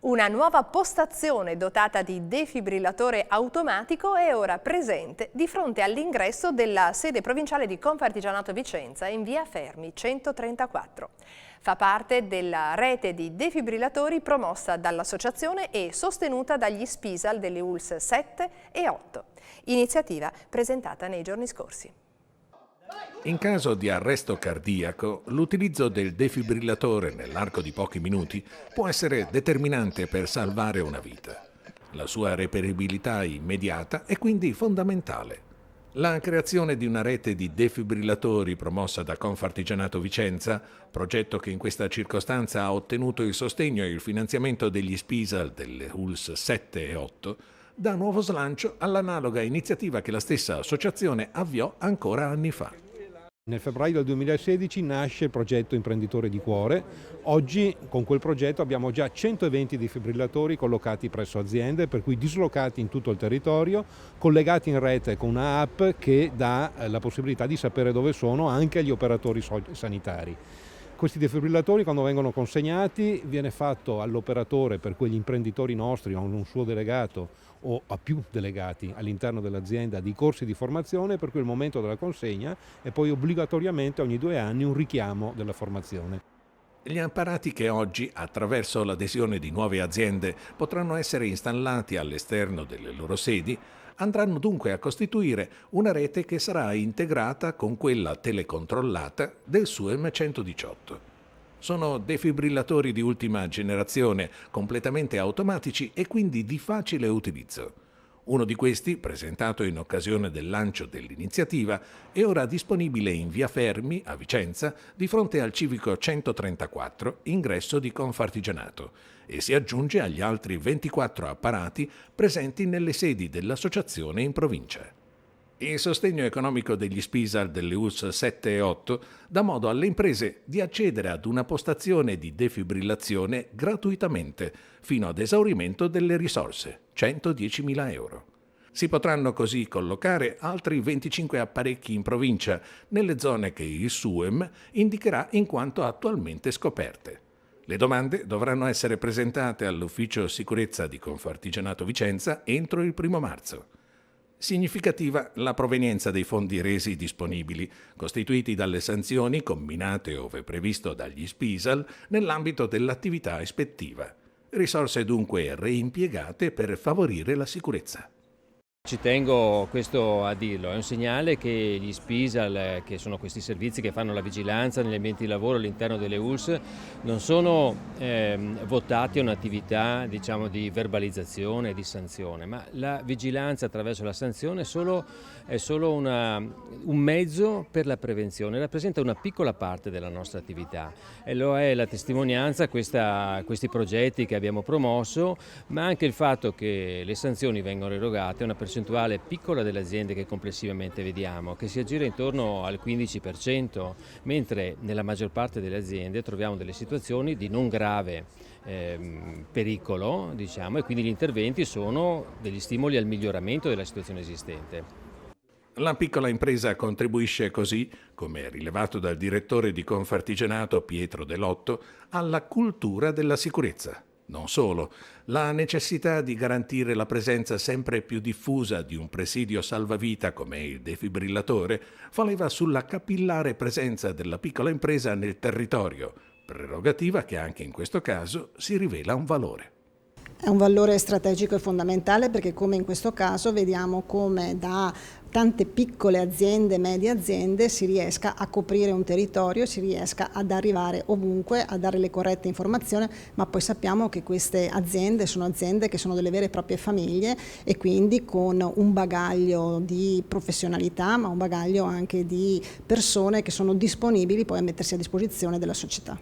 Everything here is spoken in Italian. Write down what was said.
Una nuova postazione dotata di defibrillatore automatico è ora presente di fronte all'ingresso della sede provinciale di Confartigianato Vicenza in via Fermi 134. Fa parte della rete di defibrillatori promossa dall'associazione e sostenuta dagli SPISAL delle ULSS 7 e 8, iniziativa presentata nei giorni scorsi. In caso di arresto cardiaco, l'utilizzo del defibrillatore nell'arco di pochi minuti può essere determinante per salvare una vita. La sua reperibilità immediata è quindi fondamentale. La creazione di una rete di defibrillatori promossa da Confartigianato Vicenza, progetto che in questa circostanza ha ottenuto il sostegno e il finanziamento degli SPISAL delle ULSS 7 e 8, dà nuovo slancio all'analoga iniziativa che la stessa associazione avviò ancora anni fa. Nel febbraio del 2016 nasce il progetto Imprenditore di Cuore. Oggi con quel progetto abbiamo già 120 defibrillatori collocati presso aziende, per cui dislocati in tutto il territorio, collegati in rete con una app che dà la possibilità di sapere dove sono anche agli operatori sanitari. Questi defibrillatori, quando vengono consegnati, viene fatto all'operatore, per quegli imprenditori nostri, a un suo delegato o a più delegati all'interno dell'azienda, di corsi di formazione, per cui il momento della consegna e poi obbligatoriamente ogni 2 anni un richiamo della formazione. Gli apparati che oggi, attraverso l'adesione di nuove aziende, potranno essere installati all'esterno delle loro sedi, andranno dunque a costituire una rete che sarà integrata con quella telecontrollata del SUEM 118. Sono defibrillatori di ultima generazione, completamente automatici e quindi di facile utilizzo. Uno di questi, presentato in occasione del lancio dell'iniziativa, è ora disponibile in via Fermi, a Vicenza, di fronte al civico 134, ingresso di Confartigianato, e si aggiunge agli altri 24 apparati presenti nelle sedi dell'associazione in provincia. Il sostegno economico degli SPISAL delle ULSS 7 e 8 dà modo alle imprese di accedere ad una postazione di defibrillazione gratuitamente fino ad esaurimento delle risorse, 110.000 euro. Si potranno così collocare altri 25 apparecchi in provincia, nelle zone che il SUEM indicherà in quanto attualmente scoperte. Le domande dovranno essere presentate all'Ufficio Sicurezza di Confartigianato Vicenza entro il 1 marzo. Significativa la provenienza dei fondi resi disponibili, costituiti dalle sanzioni combinate ove previsto dagli SPISAL nell'ambito dell'attività ispettiva. Risorse dunque reimpiegate per favorire la sicurezza. Ci tengo questo a dirlo, è un segnale che gli SPISAL, che sono questi servizi che fanno la vigilanza negli ambienti di lavoro all'interno delle ULSS, non sono votati a un'attività di verbalizzazione e di sanzione, ma la vigilanza attraverso la sanzione è solo un mezzo per la prevenzione, rappresenta una piccola parte della nostra attività e lo è la testimonianza questi progetti che abbiamo promosso, ma anche il fatto che le sanzioni vengono erogate a una percentuale piccola delle aziende che complessivamente vediamo, che si aggira intorno al 15%, mentre nella maggior parte delle aziende troviamo delle situazioni di non grave pericolo, e quindi gli interventi sono degli stimoli al miglioramento della situazione esistente. La piccola impresa contribuisce così, come rilevato dal direttore di Confartigianato Pietro Delotto, alla cultura della sicurezza. Non solo, la necessità di garantire la presenza sempre più diffusa di un presidio salvavita come il defibrillatore fa leva sulla capillare presenza della piccola impresa nel territorio, prerogativa che anche in questo caso si rivela un valore. È un valore strategico e fondamentale perché, come in questo caso, vediamo come da tante piccole aziende, medie aziende, si riesca a coprire un territorio, si riesca ad arrivare ovunque, a dare le corrette informazioni, ma poi sappiamo che queste aziende sono aziende che sono delle vere e proprie famiglie e quindi con un bagaglio di professionalità, ma un bagaglio anche di persone che sono disponibili poi a mettersi a disposizione della società.